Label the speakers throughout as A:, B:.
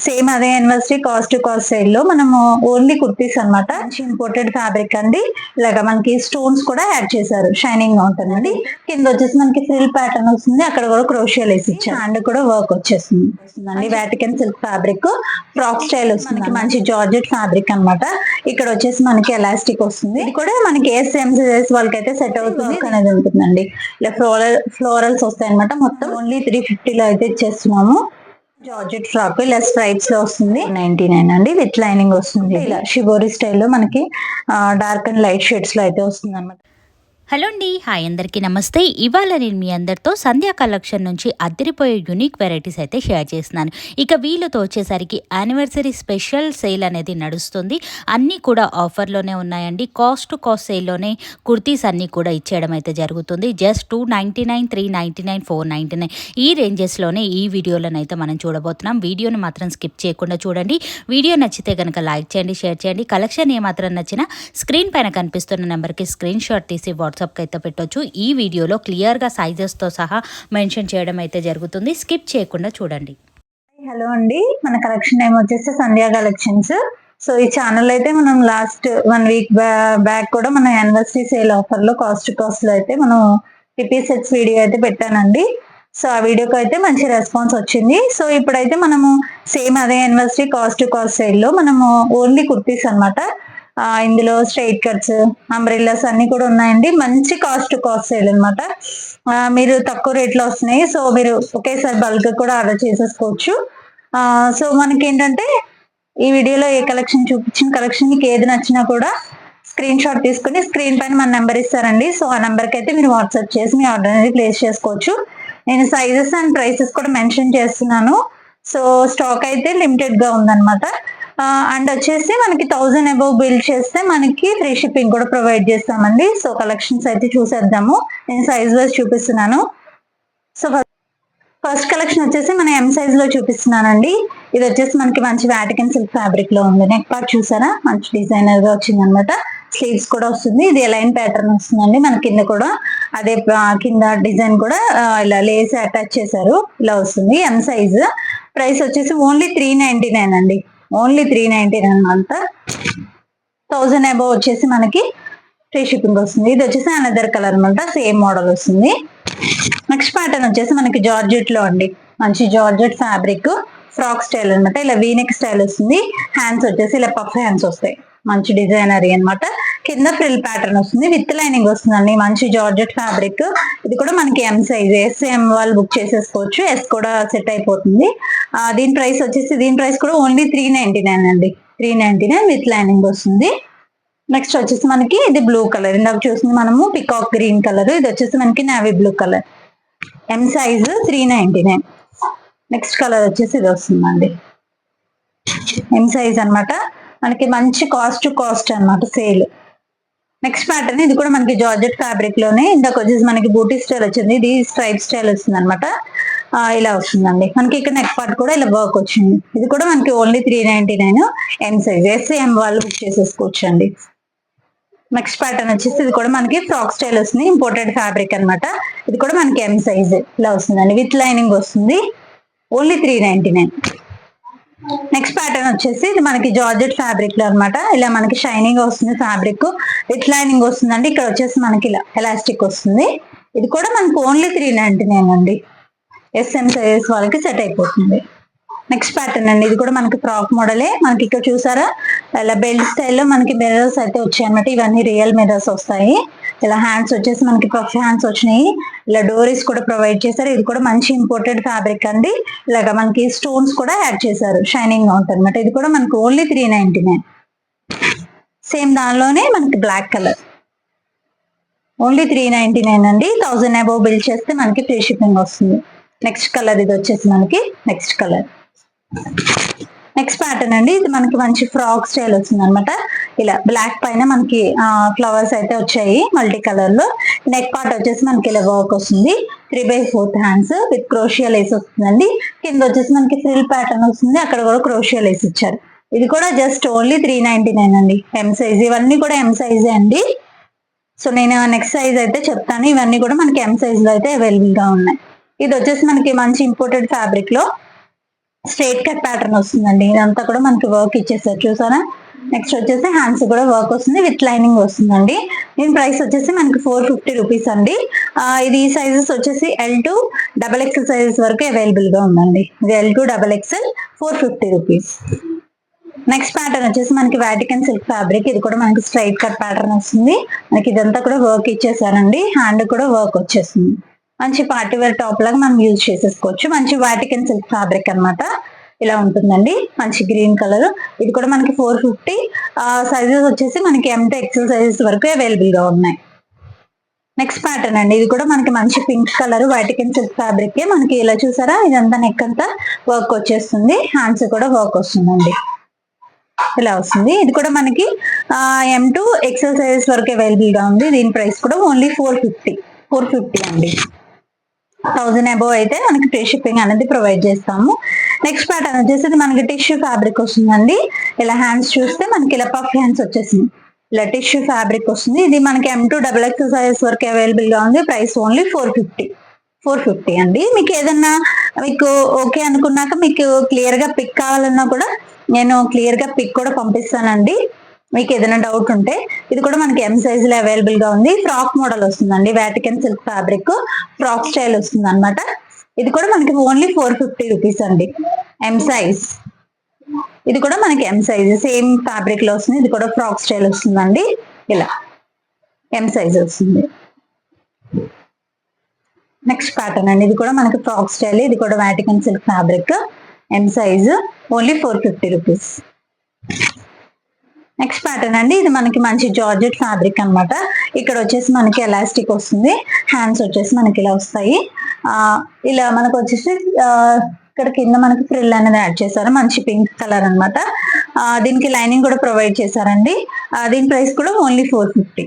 A: Same అదే university cost to cost side లో మనము ఓన్లీ కుర్తీస్ అన్నమాట. మంచి ఇంపోర్టెడ్ ఫ్యాబ్రిక్ అండి. ఇలాగా మనకి స్టోన్స్ కూడా యాడ్ చేశారు, షైనింగ్ గా ఉంటుందండి. కింద వచ్చేసి మనకి ఫ్రిల్ ప్యాటర్న్ వస్తుంది, అక్కడ కూడా క్రోషియా లేస్ ఇచ్చారు. హ్యాండ్ కూడా వర్క్ వచ్చేస్తుంది Vatican silk fabric frock style వస్తుంది. మనకి మంచి జార్జెట్ ఫ్యాబ్రిక్ అన్నమాట. ఇక్కడ వచ్చేసి మనకి ఎలాస్టిక్ వస్తుంది. ఇది కూడా మనకి ఎస్ఎం సైజ్ వాళ్ళకైతే సెట్ అవుతుంది అనేది ఉంటుందండి. ఇలా ఫ్లోరల్స్ వస్తాయి అనమాట. మొత్తం ఓన్లీ 350 లో అయితే ఇచ్చేస్తున్నాము. జార్జెట్ ఫ్రాక్ ఇలా స్ట్రైప్స్ లో వస్తుంది, 99 అండి. విత్ లైనింగ్ వస్తుంది. ఇలా షిబోరి స్టైల్లో మనకి డార్క్ అండ్ లైట్ షేడ్స్ లో అయితే వస్తుంది అనమాట.
B: హలో అండి, హాయ్ అందరికీ నమస్తే. ఇవాళ నేను మీ అందరితో సంధ్యా కలెక్షన్ నుంచి అద్దరిపోయే యూనిక్ వెరైటీస్ అయితే షేర్ చేస్తున్నాను. ఇక వీళ్ళతో వచ్చేసరికి యానివర్సరీ స్పెషల్ సేల్ అనేది నడుస్తుంది. అన్నీ కూడా ఆఫర్లోనే ఉన్నాయండి. కాస్ట్ టు కాస్ట్ సేల్లోనే కుర్తీస్ అన్నీ కూడా ఇచ్చేయడం అయితే జరుగుతుంది. జస్ట్ 299, 399, 499 ఈ రేంజెస్లోనే ఈ వీడియోలోనైతే మనం చూడబోతున్నాం. వీడియోని మాత్రం స్కిప్ చేయకుండా చూడండి. వీడియో నచ్చితే కనుక లైక్ చేయండి, షేర్ చేయండి. కలెక్షన్ ఏమాత్రం నచ్చినా స్క్రీన్ పైన కనిపిస్తున్న నెంబర్కి స్క్రీన్ షాట్ తీసి వాట్సాప్కి అయితే పెట్టొచ్చు. ఈ వీడియోలో క్లియర్గా సైజెస్తో సహా మెన్షన్ చేయడం అయితే జరుగుతుంది. స్కిప్ చేయకుండా చూడండి.
A: హలో అండి, మన కలెక్షన్ నేమ్ వచ్చేసి సంధ్యా కలెక్షన్స్. సో ఈ ఛానల్ అయితే మనం లాస్ట్ 1 వీక్ బ్యాక్ కూడా మన యానివర్సరీ సేల్ ఆఫర్ లో కాస్ట్ లో అయితే మనం టిపీ సెట్స్ వీడియో అయితే పెట్టానండి. సో ఆ వీడియోకి అయితే మంచి రెస్పాన్స్ వచ్చింది. సో ఇప్పుడైతే మనము సేమ్ అదే యానివర్సరీ కాస్ట్ సేల్ లో మనము ఓన్లీ కుర్తీస్ అన్నమాట. ఇందులో స్ట్రైట్ కట్స్, అంబ్రెల్లాస్ అన్ని కూడా ఉన్నాయండి. మంచి కాస్ట్ సేల్ అనమాట. మీరు తక్కువ రేట్లో వస్తున్నాయి. సో మీరు ఒకేసారి బల్క్ కూడా ఆర్డర్ చేసేసుకోవచ్చు. సో మనకి ఏంటంటే ఈ వీడియోలో ఏ కలెక్షన్ చూపించిన కలెక్షన్ మీకు ఏది నచ్చినా కూడా స్క్రీన్ షాట్ తీసుకుని స్క్రీన్ పైన మన నెంబర్ ఇస్తారండి. సో ఆ నెంబర్కి అయితే మీరు వాట్సాప్ చేసి మీ ఆర్డర్ అనేది ప్లేస్ చేసుకోవచ్చు. నేను సైజెస్ అండ్ ప్రైసెస్ కూడా మెన్షన్ చేస్తున్నాను. సో స్టాక్ అయితే లిమిటెడ్ గా ఉందన్నమాట. అండ్ వచ్చేసి మనకి 1000 అబౌవ్ బిల్ చేస్తే మనకి ఫ్రీ షిప్పింగ్ కూడా ప్రొవైడ్ చేస్తామండి. సో కలెక్షన్స్ అయితే చూసేద్దాము. నేను సైజ్ వైజ్ చూపిస్తున్నాను. సో ఫస్ట్ కలెక్షన్ వచ్చేసి మన ఎం సైజ్ లో చూపిస్తున్నానండి. ఇది వచ్చేసి మనకి మంచి వాటికన్ సిల్క్ ఫ్యాబ్రిక్ లో ఉంది. నెక్ పార్ట్ చూసారా, మంచి డిజైనర్ గా వచ్చింది అనమాట. స్లీవ్స్ కూడా వస్తుంది. ఇది ఎలైన్ ప్యాటర్న్ వస్తుందండి. మన కింద కూడా అదే కింద డిజైన్ కూడా ఇలా లేస్ అటాచ్ చేశారు. ఇలా వస్తుంది. M size. ప్రైస్ వచ్చేసి ఓన్లీ 399 అండి. ఓన్లీ 399 అంత. 1000 అబౌవ్ వచ్చేసి మనకి ఫ్రీ షిప్పింగ్ వస్తుంది. ఇది వచ్చేసి అనదర్ కలర్ అనమాట. సేమ్ మోడల్ వస్తుంది. నెక్స్ట్ ప్యాటర్న్ వచ్చేసి మనకి జార్జెట్ లో అండి. మంచి జార్జెట్ ఫ్యాబ్రిక్ ఫ్రాక్ స్టైల్ అనమాట. ఇలా వీనెక్ స్టైల్ వస్తుంది. హ్యాండ్స్ వచ్చేసి ఇలా పఫ్ హ్యాండ్స్ వస్తాయి. మంచి డిజైనర్ అనమాట. కింద ఫ్రిల్ ప్యాటర్న్ వస్తుంది. విత్ లైనింగ్ వస్తుందండి. మంచి జార్జెట్ ఫ్యాబ్రిక్. ఇది కూడా మనకి ఎం సైజ్. ఎస్ఎం వాళ్ళు బుక్ చేసేసుకోవచ్చు. ఎస్ కూడా సెట్ అయిపోతుంది. దీని ప్రైస్ కూడా ఓన్లీ 399 అండి. 399 విత్ లైనింగ్ వస్తుంది. నెక్స్ట్ వచ్చేసి మనకి ఇది బ్లూ కలర్. ఇందాక చూసింది మనము పికాక్ గ్రీన్ కలర్. ఇది వచ్చేసి మనకి navy blue colour. M size 399. Next colour వచ్చేసి ఇది వస్తుందండి. ఎం సైజ్ అనమాట. మనకి మంచి కాస్ట్ అనమాట సేల్. నెక్స్ట్ ప్యాటర్న్ ఇది కూడా మనకి జార్జెట్ ఫ్యాబ్రిక్ లోనే. ఇందాక వచ్చేసి మనకి బూటీ స్టైల్ వచ్చింది. ఇది స్ట్రైప్ స్టైల్ వస్తుంది అనమాట. ఇలా వస్తుందండి. మనకి ఇక్కడ నెక్ పార్ట్ కూడా ఇలా వర్క్ వచ్చింది. ఇది కూడా మనకి ఓన్లీ 399. M size. ఎస్ఎం వాళ్ళు బుక్ చేసేసుకోవచ్చు అండి. నెక్స్ట్ ప్యాటర్న్ వచ్చేసి ఇది కూడా మనకి ఫ్రాక్ స్టైల్ వస్తుంది. ఇంపోర్టెడ్ ఫ్యాబ్రిక్ అనమాట. ఇది కూడా మనకి ఎం సైజ్ ఇలా వస్తుందండి. విత్ లైనింగ్ వస్తుంది. ఓన్లీ 399. నెక్స్ట్ ప్యాటర్న్ వచ్చేసి ఇది మనకి జార్జెట్ ఫ్యాబ్రిక్ లో అనమాట. ఇలా మనకి షైనింగ్ వస్తుంది ఫ్యాబ్రిక్. విత్ లైనింగ్ వస్తుందండి. ఇక్కడ వచ్చేసి మనకి ఇలా ఎలాస్టిక్ వస్తుంది. ఇది కూడా మనకి ఓన్లీ 399 అండి. ఎస్ఎం సైజ్ వాళ్ళకి సెట్ అయిపోతుంది. నెక్స్ట్ ప్యాటర్న్ అండి. ఇది కూడా మనకి ఫ్రాక్ మోడలే. మనకి ఇక్కడ చూసారా ఇలా బెల్ట్ స్టైల్లో మనకి మిర్రర్స్ అయితే వచ్చాయి అనమాట. ఇవన్నీ రియల్ మిర్రర్స్ వస్తాయి. ఇలా హ్యాండ్స్ వచ్చేసి మనకి పఫ్ హ్యాండ్స్ వచ్చినాయి. ఇలా డోరీస్ కూడా ప్రొవైడ్ చేశారు. ఇది కూడా మంచి ఇంపోర్టెడ్ ఫ్యాబ్రిక్ అండి. ఇలాగా మనకి స్టోన్స్ కూడా యాడ్ చేశారు. షైనింగ్ గా ఉంటుంది అనమాట. ఇది కూడా మనకి ఓన్లీ 399. సేమ్ దానిలోనే మనకి బ్లాక్ కలర్. ఓన్లీ 399 అండి. 1000 అబౌవ్ బిల్ చేస్తే మనకి ఫ్రీ షిప్పింగ్ వస్తుంది. నెక్స్ట్ కలర్ ఇది వచ్చేసి మనకి నెక్స్ట్ కలర్. నెక్స్ట్ ప్యాటర్న్ అండి. ఇది మనకి మంచి ఫ్రాక్ స్టైల్ వచ్చింది అనమాట. ఇలా బ్లాక్ పైన మనకి ఫ్లవర్స్ అయితే వచ్చాయి మల్టీ కలర్ లో. నెక్ పార్ట్ వచ్చేసి మనకి ఇలా వర్క్ వస్తుంది. 3/4 హ్యాండ్స్ విత్ క్రోషియా లేస్ వస్తుందండి. కింద వచ్చేసి మనకి ఫ్రిల్ ప్యాటర్న్ వస్తుంది. అక్కడ కూడా క్రోషియా లేస్ ఇచ్చారు. ఇది కూడా జస్ట్ ఓన్లీ 399 అండి. M size. ఇవన్నీ కూడా ఎం సైజే అండి. సో నేను నెక్స్ట్ సైజ్ అయితే చెప్తాను. ఇవన్నీ కూడా మనకి ఎం సైజ్ లో అయితే అవైలబుల్ గా ఉన్నాయి. ఇది వచ్చేసి మనకి మంచి ఇంపోర్టెడ్ ఫ్యాబ్రిక్ లో స్ట్రైట్ కట్ ప్యాటర్న్ వస్తుందండి. ఇదంతా కూడా మనకి వర్క్ ఇచ్చేసారు చూసారా. నెక్స్ట్ వచ్చేసి హ్యాండ్స్ కూడా వర్క్ వస్తుంది, విత్ లైనింగ్ వస్తుందండి. దీని ప్రైస్ వచ్చేసి మనకి 450 రూపీస్ అండి. ఇది సైజెస్ వచ్చేసి L2 XXL సైజెస్ వరకు అవైలబుల్ గా ఉందండి. ఇది L2 XXL 450 rupees. Next pattern వచ్చేసి మనకి వాటికన్ సిల్క్ ఫ్యాబ్రిక్. ఇది కూడా మనకి స్ట్రైట్ కట్ ప్యాటర్న్ వస్తుంది. మనకి ఇదంతా కూడా వర్క్ ఇచ్చేసారండి. హ్యాండ్ కూడా వర్క్ వచ్చేస్తుంది. మంచి పార్టీ వేర్ టాప్ లాగా మనం యూజ్ చేసేసుకోవచ్చు. మంచి వాటికన్ సిల్క్ ఫ్యాబ్రిక్ అన్నమాట. ఇలా ఉంటుందండి. మంచి గ్రీన్ కలర్. ఇది కూడా మనకి 450. సైజెస్ వచ్చేసి మనకి M to XL సైజెస్ వరకు అవైలబుల్ గా ఉన్నాయి. నెక్స్ట్ ప్యాటర్న్ అండి. ఇది కూడా మనకి మంచి pink colour Vatican silk fabric. మనకి ఇలా చూసారా, ఇదంతా నెక్ అంతా వర్క్ వచ్చేస్తుంది. హ్యాండ్స్ కూడా వర్క్ వస్తుందండి. ఇలా వస్తుంది. ఇది కూడా మనకి M to XL సైజెస్ వరకు అవైలబుల్ గా ఉంది. దీని ప్రైస్ కూడా ఓన్లీ 450 అండి. 1000 అబోవ్ అయితే మనకి ఫ్రీ షిప్పింగ్ అనేది ప్రొవైడ్ చేస్తాము. నెక్స్ట్ ప్యాటర్న్ వచ్చేసి మనకి టిష్యూ ఫ్యాబ్రిక్ వస్తుందండి. ఇలా హ్యాండ్స్ చూస్తే మనకి ఇలా పఫ్ హ్యాండ్స్ వచ్చేసింది. ఇలా టిష్యూ ఫ్యాబ్రిక్ వస్తుంది. ఇది మనకి M to XXL సైజెస్ వరకు అవైలబుల్ గా ఉంది. ప్రైస్ ఓన్లీ 450 అండి. మీకు ఏదన్నా మీకు ఓకే అనుకున్నాక మీకు క్లియర్ గా పిక్ కావాలన్నా కూడా నేను క్లియర్ గా పిక్ కూడా పంపిస్తానండి, మీకు ఏదైనా డౌట్ ఉంటే. ఇది కూడా మనకి M సైజ్ లో అవైలబుల్ గా ఉంది. ఫ్రాక్ మోడల్ వస్తుందండి. Vatican silk fabric frock style వస్తుంది అనమాట. ఇది కూడా మనకి ఓన్లీ 450 రూపీస్ అండి. M size. ఇది కూడా మనకి M సైజ్ సేమ్ ఫ్యాబ్రిక్ లో వస్తుంది. ఇది కూడా ఫ్రాక్ స్టైల్ వస్తుందండి. ఇలా M సైజ్ వస్తుంది. నెక్స్ట్ ప్యాటర్న్ అండి. ఇది కూడా మనకి ఫ్రాక్ స్టైల్. ఇది కూడా Vatican silk fabric M size only 450 rupees. Next pattern అండి. ఇది మనకి మంచి జార్జెట్ ఫ్యాబ్రిక్ అన్నమాట. ఇక్కడ వచ్చేసి మనకి ఎలాస్టిక్ వస్తుంది. హ్యాండ్స్ వచ్చేసి మనకి ఇలా వస్తాయి. ఇలా మనకు వచ్చేసి ఇక్కడ కింద మనకి ఫ్రిల్ అనేది యాడ్ చేశారు. మంచి పింక్ కలర్ అన్నమాట. దీనికి లైనింగ్ కూడా ప్రొవైడ్ చేశారండి. దీని ప్రైస్ కూడా ఓన్లీ 450.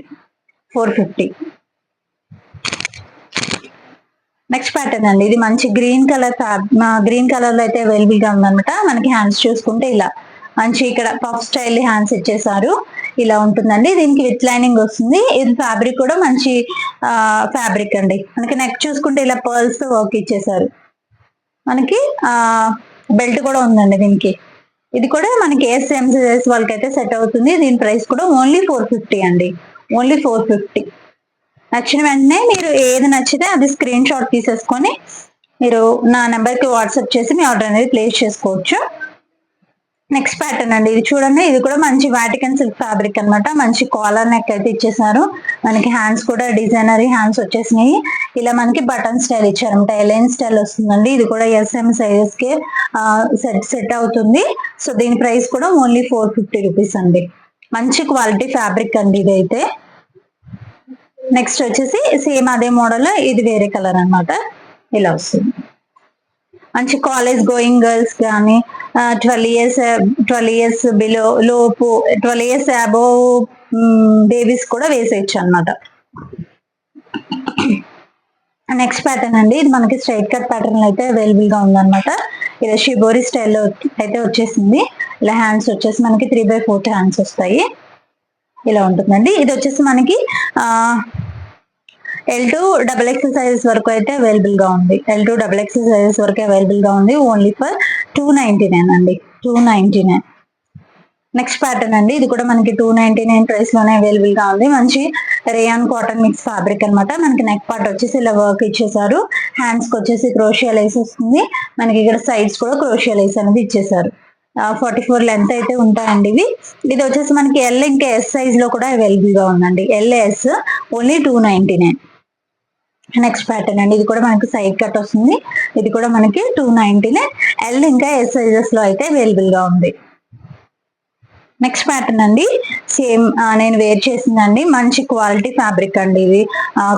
A: నెక్స్ట్ ప్యాటర్న్ అండి. ఇది మంచి గ్రీన్ కలర్ లో అయితే అవైలబుల్ గా ఉందన్నమాట. మనకి హ్యాండ్స్ చూసుకుంటే ఇలా మంచి ఇక్కడ పఫ్ స్టైల్ హ్యాండ్స్ ఇచ్చేసారు. ఇలా ఉంటుందండి. దీనికి విత్ లైనింగ్ వస్తుంది. ఇది ఫ్యాబ్రిక్ కూడా మంచి ఫ్యాబ్రిక్ అండి. మనకి నెక్ చూసుకుంటే ఇలా పర్ల్స్ తో వర్క్ ఇచ్చేసారు. మనకి బెల్ట్ కూడా ఉందండి దీనికి. ఇది కూడా మనకి SM సైజెస్ వాళ్ళకైతే సెట్ అవుతుంది. దీని ప్రైస్ కూడా ఓన్లీ 450 అండి. ఓన్లీ 450. నచ్చిన వెంటనే మీరు ఏది నచ్చితే అది స్క్రీన్ షాట్ తీసేసుకొని మీరు నా నెంబర్ కి వాట్సాప్ చేసి మీ ఆర్డర్ అనేది ప్లేస్ చేసుకోవచ్చు. నెక్స్ట్ ప్యాటర్న్ అండి. ఇది చూడండి. ఇది కూడా మంచి వాటికన్ సిల్క్ ఫ్యాబ్రిక్ అన్నమాట. మంచి కాలర్ నెక్ అయితే ఇచ్చేసారు. మనకి హ్యాండ్స్ కూడా డిజైనరీ హ్యాండ్స్ వచ్చేసినాయి. ఇలా మనకి బటన్ స్టైల్ ఇచ్చారన్నమాట. ఎలైన్ స్టైల్ వస్తుందండి. ఇది కూడా SM సైజెస్ కి సెట్ అవుతుంది. సో దీని ప్రైస్ కూడా ఓన్లీ 450 రూపీస్ అండి. మంచి క్వాలిటీ ఫ్యాబ్రిక్ అండి ఇదైతే. నెక్స్ట్ వచ్చేసి సేమ్ అదే మోడల్, ఇది వేరే కలర్ అన్నమాట. ఇలా వస్తుంది. మంచి కాలేజ్ గోయింగ్ గర్ల్స్ కానీ 12 ఇయర్స్ బిలో లోపు 12 ఇయర్స్ అబోవ్ బేబీస్ కూడా వేసేయచ్చు అన్నమాట. నెక్స్ట్ ప్యాటర్న్ అండి. ఇది మనకి స్ట్రైట్ కట్ ప్యాటర్న్ అయితే అవైలబుల్ గా ఉందన్నమాట. ఇలా షిబోరి స్టైల్లో అయితే వచ్చేసింది. ఇలా హ్యాండ్స్ వచ్చేసి మనకి 3/4 హ్యాండ్స్ వస్తాయి. ఇలా ఉంటుందండి. ఇది వచ్చేసి మనకి L2 XXL సైజెస్ వరకు అయితే అవైలబుల్ గా ఉంది. L2 XXL సైజెస్ వరకు అవైలబుల్ గా ఉంది. ఓన్లీ ఫర్ 299 అండి. 299. నెక్స్ట్ ప్యాటర్న్ అండి. ఇది కూడా మనకి 299 ప్రైస్ లోనే అవైలబుల్ గా ఉంది. మంచి రేయాన్ కాటన్ మిక్స్ ఫ్యాబ్రిక్ అన్నమాట. మనకి నెక్ పార్ట్ వచ్చేసి ఇలా వర్క్ ఇచ్చేసారు. హ్యాండ్స్ కి వచ్చేసి క్రోషియా లేస్ వస్తుంది. మనకి ఇక్కడ సైడ్స్ కూడా క్రోషియా లేస్ అనేది ఇచ్చేసారు. 44 లెంత్ అయితే ఉంటాయండి ఇవి. ఇది వచ్చేసి మనకి L ఇంకా S సైజ్ లో కూడా అవైలబుల్ గా ఉందండి. LS only 299. నెక్స్ట్ ప్యాటర్న్ అండి. ఇది కూడా మనకి సైడ్ కట్ వస్తుంది. ఇది కూడా మనకి 299. L ఇంకా S సైజెస్ లో అయితే అవైలబుల్ గా ఉంది. నెక్స్ట్ ప్యాటర్న్ అండి. సేమ్ నేను వేర్ చేసిందండి. మంచి క్వాలిటీ ఫ్యాబ్రిక్ అండి. ఇది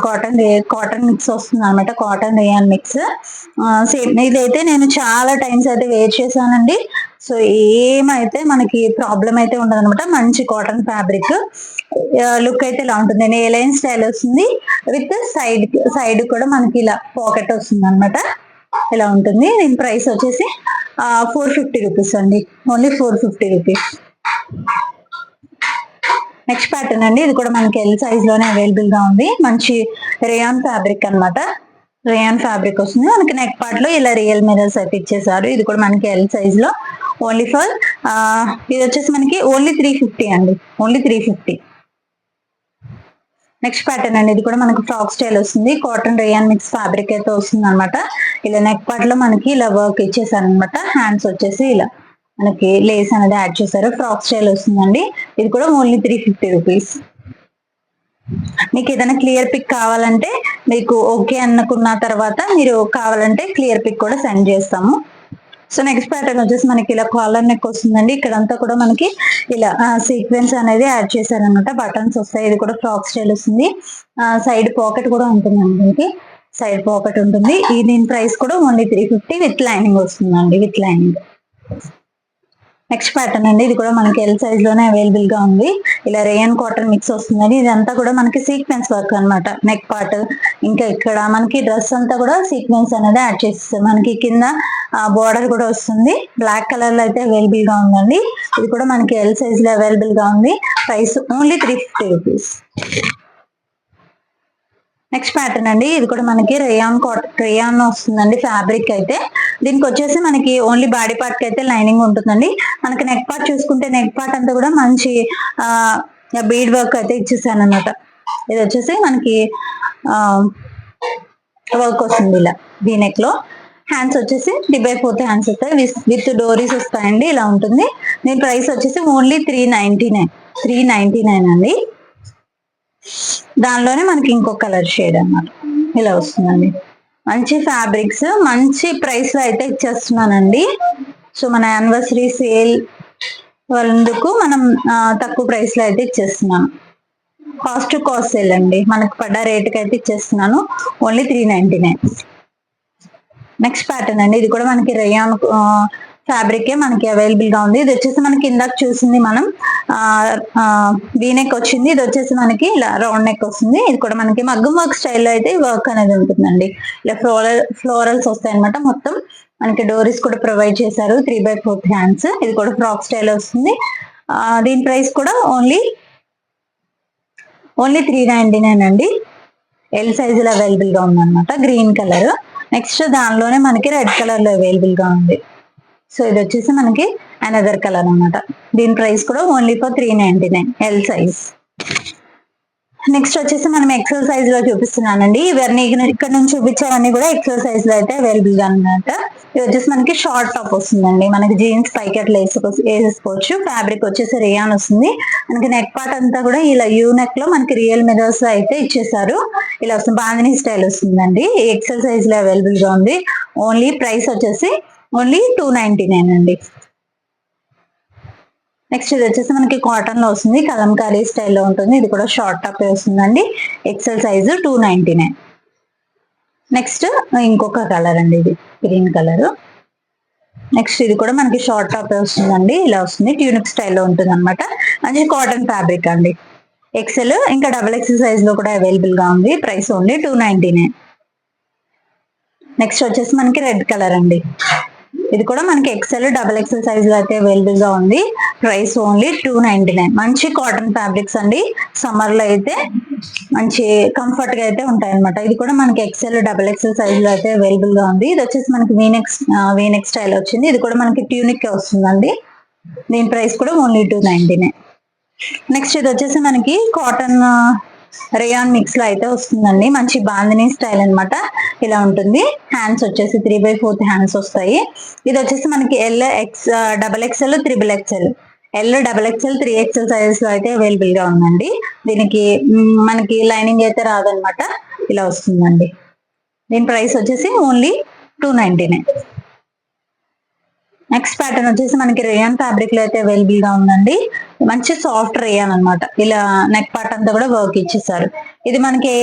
A: కాటన్ మిక్స్ వస్తుంది అనమాట. Cotton rayon mix. సేమ్ ఇదైతే నేను చాలా టైమ్స్ అయితే వేర్ చేశానండి. సో ఏమైతే మనకి ప్రాబ్లం అయితే ఉండదు అనమాట. మంచి కాటన్ ఫ్యాబ్రిక్. లుక్ అయితే ఇలా ఉంటుంది. ఏలైన్ స్టైల్ వస్తుంది. విత్ సైడ్ కూడా మనకి ఇలా పాకెట్ వస్తుంది అనమాట. ఇలా ఉంటుంది. దీని ప్రైస్ వచ్చేసి 450 రూపీస్ అండి. Only 450 rupees. నెక్స్ట్ ప్యాటర్న్ అండి. ఇది కూడా మనకి L సైజ్ లోనే అవైలబుల్ గా ఉంది. మంచి రేయాన్ ఫ్యాబ్రిక్ అన్నమాట. రేయాన్ ఫ్యాబ్రిక్ వస్తుంది. మనకి నెక్ పార్ట్ లో ఇలా రియల్ మిరర్స్ అయితే ఇచ్చేసారు. ఇది కూడా మనకి ఎల్ సైజ్ లో ఓన్లీ ఫర్ ఇది వచ్చేసి మనకి ఓన్లీ 350 అండి, ఓన్లీ 350. నెక్స్ట్ ప్యాటర్న్ అండి, ఇది కూడా మనకి ఫ్రాక్ స్టైల్ వస్తుంది. కాటన్ రేయాన్ మిక్స్ ఫ్యాబ్రిక్ అయితే వస్తుంది అనమాట. ఇలా నెక్ పార్ట్ లో మనకి ఇలా వర్క్ ఇచ్చేసారు అనమాట. హ్యాండ్స్ వచ్చేసి ఇలా మనకి లేస్ అనేది యాడ్ చేశారు. ఫ్రాక్ స్టైల్ వస్తుందండి. ఇది కూడా ఓన్లీ 350 రూపీస్. మీకు ఏదైనా క్లియర్ పిక్ కావాలంటే మీకు ఓకే అనుకున్న తర్వాత మీరు కావాలంటే క్లియర్ పిక్ కూడా సెండ్ చేస్తాము. సో నెక్స్ట్ ప్యాటర్న్ వచ్చేసి మనకి ఇలా కాలర్ నెక్ వస్తుందండి. ఇక్కడంతా కూడా మనకి ఇలా సీక్వెన్స్ అనేది యాడ్ చేశారనమాట. బటన్స్ వస్తాయి. ఇది కూడా ఫ్రాక్ స్టైల్ వస్తుంది. సైడ్ పాకెట్ కూడా ఉంటుందండి. దీనికి సైడ్ పాకెట్ ఉంటుంది. దీని ప్రైస్ కూడా ఓన్లీ 350 విత్ లైనింగ్ వస్తుందండి, విత్ లైనింగ్. నెక్స్ట్ ప్యాటర్న్ అండి, ఇది కూడా మనకి ఎల్ సైజ్ లోనే అవైలబుల్ గా ఉంది. ఇలా రేయన్ కాటన్ మిక్స్ వస్తుందండి. ఇదంతా కూడా మనకి సీక్వెన్స్ వర్క్ అనమాట. నెక్ పార్ట్ ఇంకా ఇక్కడ మనకి డ్రెస్ అంతా కూడా సీక్వెన్స్ అనేది యాడ్ చేస్తారు. మనకి కింద బోర్డర్ కూడా వస్తుంది. బ్లాక్ కలర్ లో అయితే అవైలబుల్ గా ఉందండి. ఇది కూడా మనకి ఎల్ సైజ్ లో అవైలబుల్ గా ఉంది. Price only 350 rupees. Next pattern అండి, ఇది కూడా మనకి రేయాన్ వస్తుందండి ఫ్యాబ్రిక్ అయితే. దీనికి వచ్చేసి మనకి ఓన్లీ బాడీ పార్ట్ కి అయితే లైనింగ్ ఉంటుందండి. మనకి నెక్ పార్ట్ చూసుకుంటే నెక్ పార్ట్ అంతా కూడా మంచి బీడ్ వర్క్ అయితే ఇచ్చేసాను అనమాట. ఇది వచ్చేసి మనకి వర్క్ వస్తుంది ఇలా వీ నెక్ లో. హ్యాండ్స్ వచ్చేసి 3/4 హ్యాండ్స్ వస్తాయి, విత్ డోరీస్ వస్తాయండి. ఇలా ఉంటుంది. దీని ప్రైస్ వచ్చేసి ఓన్లీ 399 అండి. దానిలోనే మనకి ఇంకో కలర్ షేడ్ అన్నమాట ఇలా వస్తుందండి. మంచి ఫ్యాబ్రిక్స్ మంచి ప్రైస్ లో అయితే ఇచ్చేస్తున్నానండి. సో మన యానివర్సరీ సేల్ వాళ్ళందుకు మనం తక్కువ ప్రైస్ లో అయితే ఇచ్చేస్తున్నాను. కాస్ట్ టు కాస్ట్ సేల్ అండి. మనకు పడ్డ రేటుకి అయితే ఇచ్చేస్తున్నాను ఓన్లీ 399. నెక్స్ట్ ప్యాటర్న్ అండి, ఇది కూడా మనకి రేయాన్ ఫ్యాబ్రిక్ మనకి అవైలబుల్ గా ఉంది. ఇది వచ్చేసి మనకి ఇందాక చూసింది మనం వీ నెక్ వచ్చింది. ఇది వచ్చేసి మనకి ఇలా రౌండ్ నెక్ వస్తుంది. ఇది కూడా మనకి మగ్గం వర్క్ స్టైల్లో అయితే వర్క్ అనేది ఉంటుందండి. ఇలా ఫ్లోరల్స్ వస్తాయి అనమాట. మొత్తం మనకి డోరీస్ కూడా ప్రొవైడ్ చేశారు. 3/4 హ్యాండ్స్. ఇది కూడా ఫ్రాక్ స్టైల్ వస్తుంది. దీని ప్రైస్ కూడా ఓన్లీ 399 అండి. ఎల్ సైజులో అవైలబుల్ గా ఉంది అనమాట. Green colour. నెక్స్ట్ దానిలోనే మనకి రెడ్ కలర్ లో అవైలబుల్ గా ఉంది. సో ఇది వచ్చేసి మనకి అనదర్ కలర్ అనమాట. దీని ప్రైస్ కూడా only for 399 L size. Next వచ్చేసి మనం ఎక్సెల్ సైజ్ లో చూపిస్తున్నానండి. ఇవన్నీ ఇక్కడ నుంచి చూపించేవన్నీ కూడా ఎక్సెల్ సైజ్ లో అయితే అవైలబుల్ గా అనమాట. ఇది వచ్చేసి మనకి షార్ట్ టాప్ వస్తుందండి. మనకి జీన్స్ పైకి అట్లా వేసేసుకోవచ్చు. ఫ్యాబ్రిక్ వచ్చేసి రేయాన్ వస్తుంది. మనకి నెక్ పార్ట్ అంతా కూడా ఇలా యూ నెక్ లో మనకి రియల్ మిరర్స్ అయితే ఇచ్చేసారు. ఇలా వస్తుంది. బాందినీ స్టైల్ వస్తుందండి. ఎక్సెల్ సైజ్ లో అవైలబుల్ గా ఉంది. ఓన్లీ ప్రైస్ వచ్చేసి ఓన్లీ 299 అండి. నెక్స్ట్ ఇది వచ్చేసి మనకి కాటన్ లో వస్తుంది. కలంకారీ స్టైల్లో ఉంటుంది. ఇది కూడా షార్ట్ టాప్ వస్తుందండి. XL size 299. నెక్స్ట్ ఇంకొక కలర్ అండి, ఇది గ్రీన్ కలర్. నెక్స్ట్ ఇది కూడా మనకి షార్ట్ టాప్ వస్తుందండి. ఇలా వస్తుంది. ట్యూనిక్ స్టైల్లో ఉంటుంది అనమాట. మంచి కాటన్ ఫ్యాబ్రిక్ అండి. ఎక్సెల్ ఇంకా XXL సైజ్ లో కూడా అవైలబుల్ గా ఉంది. Price only 299. నెక్స్ట్ వచ్చేసి మనకి రెడ్ కలర్ అండి. ఇది కూడా మనకి ఎక్సెల్ XXL సైజ్ లో అయితే అవైలబుల్ గా ఉంది. Price only 299. మంచి కాటన్ ఫ్యాబ్రిక్స్ అండి. సమ్మర్ లో అయితే మంచి కంఫర్ట్ గా అయితే ఉంటాయి అనమాట. ఇది కూడా మనకి ఎక్సెల్ XXL సైజ్ లో అయితే అవైలబుల్ గా ఉంది. ఇది వచ్చేసి మనకి వీనెక్ స్టైల్ వచ్చింది. ఇది కూడా మనకి ట్యూనిక్ వస్తుందండి. దీని ప్రైస్ కూడా ఓన్లీ 299. నెక్స్ట్ ఇది వచ్చేసి మనకి కాటన్ రేయాన్ మిక్స్ లో అయితే వస్తుందండి. మంచి బాందినీ స్టైల్ అనమాట. ఇలా ఉంటుంది. హ్యాండ్స్ వచ్చేసి 3/4 హ్యాండ్స్ వస్తాయి. ఇది వచ్చేసి మనకి XXL, XXL, XXL, 3XL sizes లో అయితే అవైలబుల్ గా ఉందండి. దీనికి మనకి లైనింగ్ అయితే రాదనమాట. ఇలా వస్తుందండి. దీని ప్రైస్ వచ్చేసి ఓన్లీ 299. నెక్స్ట్ ప్యాటర్న్ వచ్చేసి మనకి రేయాన్ ఫ్యాబ్రిక్ లో అయితే అవైలబుల్ గా ఉందండి. మంచి సాఫ్ట్ రేయాన్ అనమాట. ఇలా నెక్ పార్ట్ అంతా కూడా వర్క్ ఇచ్చేసారు. ఇది మనకి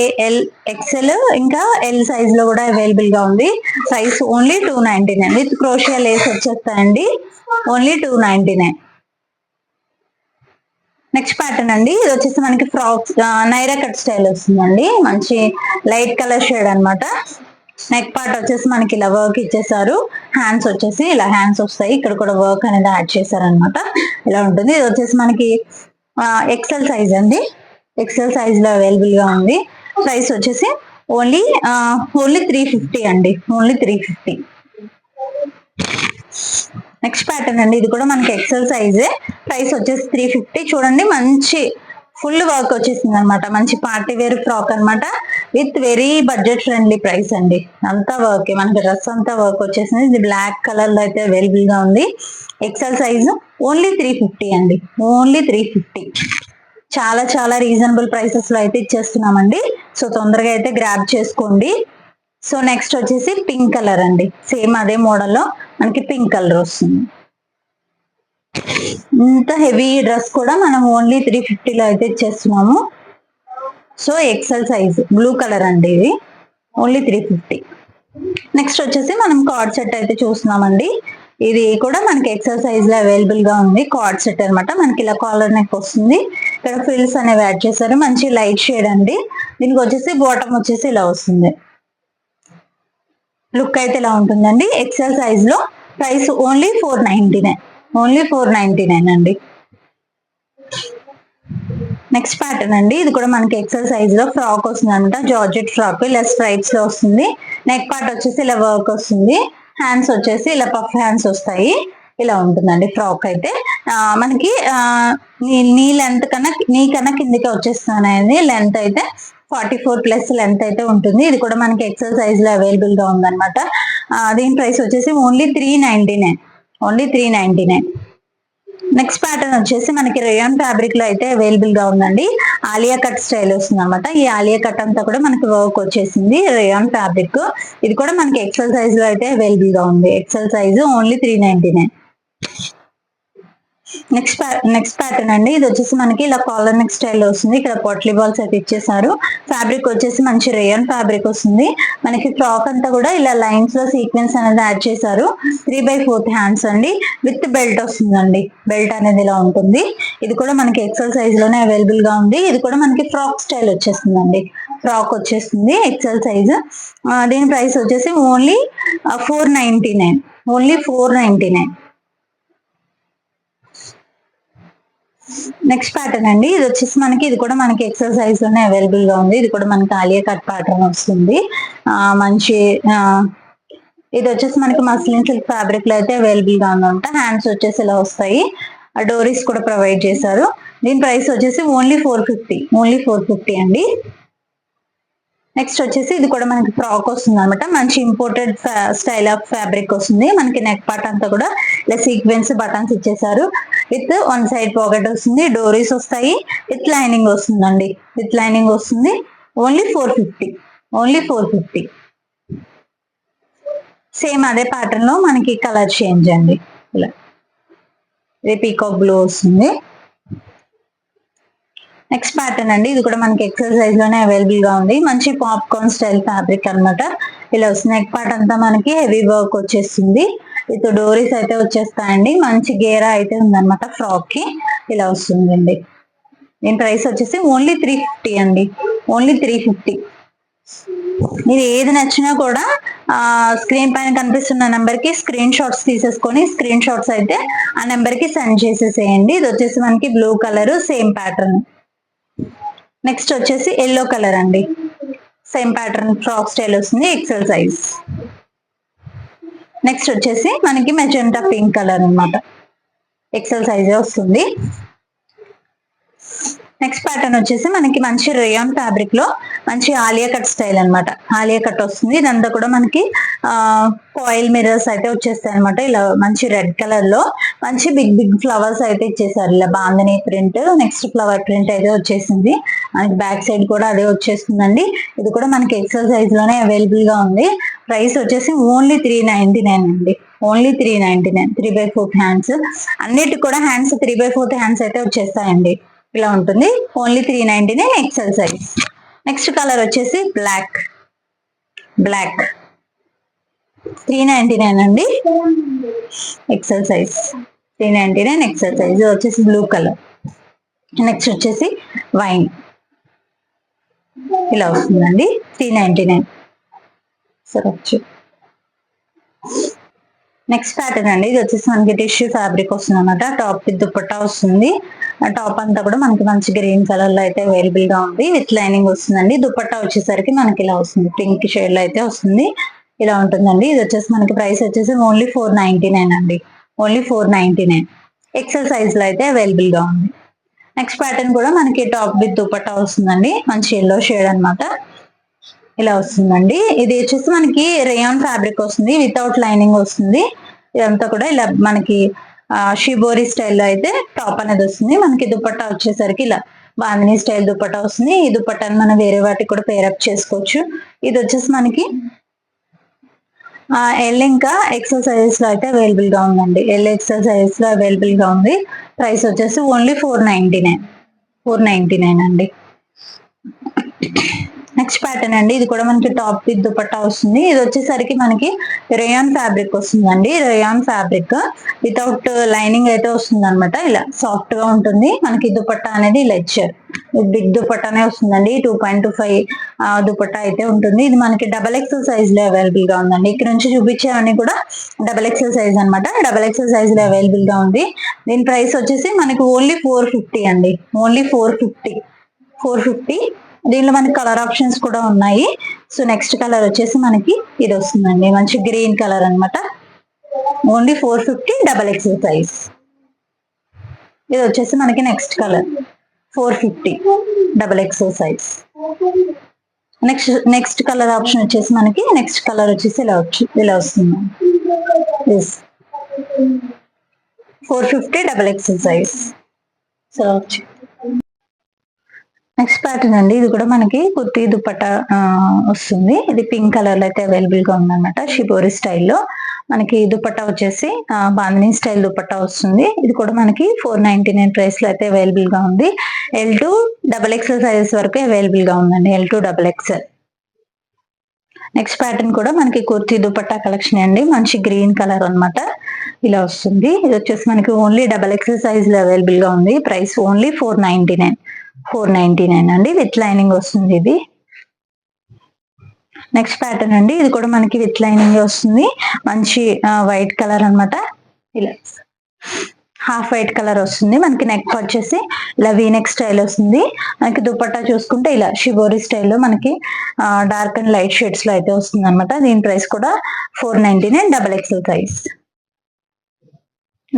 A: XL ఇంకా L సైజ్ లో కూడా అవైలబుల్ గా ఉంది. Size only 299 with crochet lace వచ్చేస్తాయండి. ఓన్లీ 299. నెక్స్ట్ ప్యాటర్న్ అండి, ఇది వచ్చేసి మనకి ఫ్రాక్స్ నైరా కట్ స్టైల్ వస్తుందండి. మంచి లైట్ కలర్ షేడ్ అనమాట. నెక్ పార్ట్ వచ్చేసి మనకి ఇలా వర్క్ ఇచ్చేసారు. హ్యాండ్స్ వచ్చేసి ఇలా హ్యాండ్స్ వస్తాయి. ఇక్కడ కూడా వర్క్ అనేది యాడ్ చేశారు అనమాట. ఇలా ఉంటుంది. ఇది వచ్చేసి మనకి XL సైజ్ అండి. XL సైజ్ లో అవైలబుల్ గా ఉంది. ప్రైస్ వచ్చేసి ఓన్లీ ఓన్లీ 350 అండి, ఓన్లీ 350. నెక్స్ట్ ప్యాటర్న్ అండి, ఇది కూడా మనకి ఎక్సెల్ సైజే, ప్రైస్ వచ్చేసి 350. చూడండి మంచి ఫుల్ వర్క్ వచ్చేసింది అనమాట, మంచి పార్టీ వేర్ ఫ్రాక్ అనమాట, with very budget friendly price అండి. అంతా వర్క్, మనకి డ్రెస్ అంతా వర్క్ వచ్చేసింది. ఇది బ్లాక్ కలర్ లో అయితే అవైలబుల్ గా ఉంది. ఎక్సెల్ సైజ్ ఓన్లీ 350 అండి, ఓన్లీ 350. చాలా చాలా రీజనబుల్ ప్రైసెస్ లో అయితే ఇచ్చేస్తున్నామండి. సో తొందరగా అయితే గ్రాబ్ చేసుకోండి. సో నెక్స్ట్ వచ్చేసి పింక్ కలర్ అండి, సేమ్ అదే మోడల్లో మనకి పింక్ కలర్ వస్తుంది. ఇంత హెవీ డ్రెస్ కూడా మనం ఓన్లీ 350 లో అయితే ఇచ్చేస్తున్నాము. So XL size blue colour అండి, ఇది ఓన్లీ 350. నెక్స్ట్ వచ్చేసి మనం కార్డ్ సెట్ అయితే చూస్తున్నామండి. ఇది కూడా మనకి ఎక్సెల్ సైజ్ లో అవైలబుల్ గా ఉంది. కార్డ్ సెట్ అనమాట, మనకి ఇలా కాలర్ నెక్ వస్తుంది, ఇక్కడ ఫిల్స్ అనేవి యాడ్ చేశారు, మంచి లైట్ షేడ్ అండి. దీనికి వచ్చేసి బాటమ్ వచ్చేసి ఇలా వస్తుంది. లుక్ అయితే ఇలా ఉంటుందండి ఎక్సెల్ సైజ్ లో. ప్రైస్ ఓన్లీ 499, ఓన్లీ 499 అండి. నెక్స్ట్ ప్యాటర్న్ అండి, ఇది కూడా మనకి ఎక్సెల్ సైజ్ లో ఫ్రాక్ వస్తుంది అనమాట, జార్జెట్ ఫ్రాక్, ఇలా స్ట్రైప్స్ లో వస్తుంది. నెక్ పార్ట్ వచ్చేసి ఇలా వర్క్ వస్తుంది, హ్యాండ్స్ వచ్చేసి ఇలా పఫ్ హ్యాండ్స్ వస్తాయి. ఇలా ఉంటుందండి ఫ్రాక్ అయితే. మనకి నీ లెంత్ కన్నా కిందికి వచ్చేస్తానండి. లెంత్ అయితే 44+ లెంత్ అయితే ఉంటుంది. ఇది కూడా మనకి ఎక్సెల్ సైజ్ లో అవైలబుల్ గా ఉందన్నమాట. దీని ప్రైస్ వచ్చేసి ఓన్లీ 399, ఓన్లీ 399. నెక్స్ట్ ప్యాటర్న్ వచ్చేసి మనకి రేయాన్ ఫ్యాబ్రిక్ లో అయితే అవైలబుల్ గా ఉందండి. ఆలియా కట్ స్టైల్ వస్తుంది అనమాట. ఈ ఆలియా కట్ అంతా కూడా మనకి వర్క్ వచ్చేసింది, రేయాన్ ఫ్యాబ్రిక్. ఇది కూడా మనకి ఎక్సెల్ సైజ్ లో అయితే అవైలబుల్ గా ఉంది. XL size only 399. Next pattern అండి, ఇది వచ్చేసి మనకి ఇలా కాలర్ నెక్ స్టైల్ వస్తుంది. ఇక్కడ పొట్లీ బాల్స్ అయితే ఇచ్చేసారు. ఫ్యాబ్రిక్ వచ్చేసి మంచి రేయన్ ఫ్యాబ్రిక్ వస్తుంది. మనకి ఫ్రాక్ అంతా కూడా ఇలా లైన్స్ లో సీక్వెన్స్ అనేది యాడ్ చేశారు. 3/4 హ్యాండ్స్ అండి, విత్ బెల్ట్ వస్తుందండి. బెల్ట్ అనేది ఇలా ఉంటుంది. ఇది కూడా మనకి ఎక్సెల్ సైజ్ లోనే అవైలబుల్ గా ఉంది. ఇది కూడా మనకి ఫ్రాక్ స్టైల్ వచ్చేస్తుందండి, ఫ్రాక్ వచ్చేస్తుంది ఎక్సెల్ సైజ్. దీని ప్రైస్ వచ్చేసి ఓన్లీ 499, ఓన్లీ 499. నెక్స్ట్ ప్యాటర్న్ అండి, ఇది వచ్చేసి మనకి, ఇది కూడా మనకి ఎక్సెల్ సైజ్ లోనే అవైలబుల్ గా ఉంది. ఇది కూడా మనకి ఆలియా కట్ ప్యాటర్న్ వస్తుంది. మంచి ఇది వచ్చేసి మనకి మస్లిన్ సిల్క్ ఫ్యాబ్రిక్ లో అయితే అవైలబుల్ గా ఉందన్నమాట. హ్యాండ్స్ వచ్చేసి ఇలా వస్తాయి, డోరీస్ కూడా ప్రొవైడ్ చేశారు. దీని ప్రైస్ వచ్చేసి ఓన్లీ 450, ఓన్లీ 450 అండి. నెక్స్ట్ వచ్చేసి ఇది కూడా మనకి ఫ్రాక్ వస్తుంది అనమాట, మంచి ఇంపోర్టెడ్ స్టైల్ ఆఫ్ ఫ్యాబ్రిక్ వస్తుంది. మనకి నెక్ పార్ట్ అంతా కూడా ఇలా సీక్వెన్స్ బటన్స్ ఇచ్చేసారు, విత్ 1 సైడ్ పాకెట్ వస్తుంది, డోరీస్ వస్తాయి, విత్ లైనింగ్ వస్తుందండి, విత్ లైనింగ్ వస్తుంది. Only 450, only 450. సేమ్ అదే ప్యాటర్న్ లో మనకి కలర్ చేంజ్ అండి, ఇలా ఇది పీకాక్ బ్లూ వస్తుంది. నెక్స్ట్ ప్యాటర్న్ అండి, ఇది కూడా మనకి ఎక్సెల్ సైజ్ లోనే అవైలబుల్ గా ఉంది. మంచి పాప్కార్న్ స్టైల్ ఫ్యాబ్రిక్ అనమాట. ఇలా వస్తుంది. నెక్ పార్ట్ అంతా మనకి హెవీ వర్క్ వచ్చేస్తుంది, విత్ డోరీస్ అయితే వచ్చేస్తాయండి. మంచి గేరా అయితే ఉందన్నమాట ఫ్రాక్ కి, ఇలా వస్తుందండి. దీని ప్రైస్ వచ్చేసి ఓన్లీ 350 అండి, ఓన్లీ 350. మీరు ఏది నచ్చినా కూడా స్క్రీన్ పైన కనిపిస్తున్న నెంబర్ కి స్క్రీన్ షాట్స్ తీసేసుకొని, స్క్రీన్ షాట్స్ అయితే ఆ నెంబర్ కి సెండ్ చేసేసేయండి. ఇది వచ్చేసి మనకి blue colour, same pattern. Next వచ్చేసి ఎల్లో కలర్ అండి, సేమ్ ప్యాటర్న్ ఫ్రాక్ స్టైల్ వస్తుంది, ఎక్సెల్ సైజ్. నెక్స్ట్ వచ్చేసి మనకి మెజెంటా పింక్ కలర్ అన్నమాట, ఎక్సెల్ సైజ్ వస్తుంది. నెక్స్ట్ ప్యాటర్న్ వచ్చేసి మనకి మంచి రేయాన్ ఫ్యాబ్రిక్ లో మంచి ఆలియా కట్ స్టైల్ అనమాట, ఆలియా కట్ వస్తుంది. ఇదంతా కూడా మనకి కాయిల్ మిర్రర్స్ అయితే వచ్చేస్తాయి అనమాట. ఇలా మంచి రెడ్ కలర్ లో మంచి బిగ్ బిగ్ ఫ్లవర్స్ అయితే ఇచ్చేసారు, ఇలా bandhani print, next flower print అయితే వచ్చేసింది. మనకి బ్యాక్ సైడ్ కూడా అదే వచ్చేస్తుందండి. ఇది కూడా మనకి ఎక్సెల్ సైజ్ లోనే అవైలబుల్ గా ఉంది. ప్రైస్ వచ్చేసి ఓన్లీ 399 అండి, ఓన్లీ 399. 3/4 హ్యాండ్స్, అన్నిటికి కూడా హ్యాండ్స్ 3/4 హ్యాండ్స్ అయితే వచ్చేస్తాయండి. ఇలా ఉంటుంది, only 399 XL size. Next colour వచ్చేసి బ్లాక్, బ్లాక్ 399 అండి, ఎక్సెల్ సైజ్ 399 ఎక్సెల్ సైజ్. వచ్చేసి బ్లూ కలర్. నెక్స్ట్ వచ్చేసి వైన్, ఇలా వస్తుందండి, 399. సరే వచ్చి నెక్స్ట్ ప్యాటర్న్ అండి, ఇది వచ్చేసి మనకి టిష్యూ ఫ్యాబ్రిక్ వస్తుంది అనమాట. టాప్ విత్ దుపట్టా వస్తుంది. ఆ టాప్ అంతా కూడా మనకి మంచి గ్రీన్ కలర్ లో అయితే అవైలబుల్ గా ఉంది. విత్ లైనింగ్ వస్తుందండి. దుపట్టా వచ్చేసరికి మనకి ఇలా వస్తుంది, పింక్ షేడ్ లో అయితే వస్తుంది. ఇలా ఉంటుందండి. ఇది వచ్చేసి మనకి ప్రైస్ వచ్చేసి ఓన్లీ 499 అండి. ఓన్లీ 499. ఎక్సెల్ సైజ్ లో అయితే అవైలబుల్ గా ఉంది. నెక్స్ట్ ప్యాటర్న్ కూడా మనకి టాప్ విత్ దుపట్టా వస్తుందండి. మంచి ఎల్లో షేడ్ అన్నమాట. ఇలా వస్తుందండి. ఇది వచ్చేసి మనకి రేయాన్ ఫ్యాబ్రిక్ వస్తుంది, వితౌట్ లైనింగ్ వస్తుంది. ఇదంతా కూడా ఇలా మనకి షిబోరి స్టైల్లో అయితే టాప్ అనేది వస్తుంది. మనకి దుపట్టా వచ్చేసరికి ఇలా బాందిని స్టైల్ దుపట్టా వస్తుంది. ఈ దుపట్టాని మనం వేరే వాటికి కూడా పేరప్ చేసుకోవచ్చు. ఇది వచ్చేసి మనకి ఎల్ ఇంకా ఎక్సెల్ సైజెస్ లో అయితే అవైలబుల్ గా ఉందండి. ఎల్ ఎక్సెల్ సైజెస్ లో అవైలబుల్ గా ఉంది. ప్రైస్ వచ్చేసి ఓన్లీ 499 అండి. నెక్స్ట్ ప్యాటర్న్ అండి, ఇది కూడా మనకి టాప్ విత్ దుపట్టా వస్తుంది. ఇది వచ్చేసరికి మనకి రేయాన్ ఫ్యాబ్రిక్ వస్తుందండి. రేయాన్ ఫ్యాబ్రిక్ వితౌట్ లైనింగ్ అయితే వస్తుంది అనమాట. ఇలా సాఫ్ట్ గా ఉంటుంది. మనకి దుపట్టా అనేది ఇలా ఇచ్చారు. బిగ్ దుపట్టానే వస్తుందండి. 2.25 దుపట్టా అయితే ఉంటుంది. ఇది మనకి డబల్ ఎక్సెల్ సైజ్ లో అవైలబుల్ గా ఉందండి. ఇక్కడ నుంచి చూపించేవన్నీ కూడా డబల్ ఎక్సెల్ సైజ్ అనమాట. డబల్ ఎక్సెల్ సైజ్ లో అవైలబుల్ గా ఉంది. దీని ప్రైస్ వచ్చేసి మనకి ఓన్లీ 450 అండి. ఓన్లీ 450. దీనిలో మనకి కలర్ ఆప్షన్స్ కూడా ఉన్నాయి. సో నెక్స్ట్ కలర్ వచ్చేసి మనకి ఇది వస్తుందండి, మంచి గ్రీన్ కలర్ అన్నమాట. Only 450 double XL size. ఇది వచ్చేసి మనకి next colour 450 double XL size. Next colour option వచ్చేసి మనకి నెక్స్ట్ కలర్ వచ్చేసి ఇలా వస్తుంది. 450 double XL size. So next pattern అండి, ఇది కూడా మనకి కుర్తీ దుపట్టా వస్తుంది. ఇది పింక్ కలర్ లో అయితే అవైలబుల్ గా ఉందన్నమాట. షిబోరి స్టైల్లో మనకి దుపట్టా వచ్చేసి బాందిని స్టైల్ దుపట్టా వస్తుంది. ఇది కూడా మనకి 499 ప్రైస్ లో అయితే అవైలబుల్ గా ఉంది. L2 డబల్ ఎక్సెల్ సైజెస్ వరకు అవైలబుల్ గా ఉందండి. L2 double XL. Next pattern కూడా మనకి కుర్తీ దుపట్టా కలెక్షన్ అండి. మంచి గ్రీన్ కలర్ అన్నమాట. ఇలా వస్తుంది. ఇది వచ్చేసి మనకి ఓన్లీ డబల్ ఎక్సెల్ సైజ్ లో అవైలబుల్ గా ఉంది. ప్రైస్ ఓన్లీ 499 అండి. విత్ లైనింగ్ వస్తుంది ఇది. నెక్స్ట్ ప్యాటర్న్ అండి, ఇది కూడా మనకి విత్ లైనింగ్ వస్తుంది. మంచి వైట్ కలర్ అన్నమాట. ఇలా హాఫ్ వైట్ కలర్ వస్తుంది. మనకి నెక్ వచ్చేసి ఇలా వీనెక్ స్టైల్ వస్తుంది. మనకి దుపట్టా చూసుకుంటే ఇలా షిబోరి స్టైల్లో మనకి డార్క్ అండ్ లైట్ షేడ్స్ లో అయితే వస్తుంది అనమాట. దీని ప్రైస్ కూడా 499 డబల్ ఎక్సెల్ సైజ్.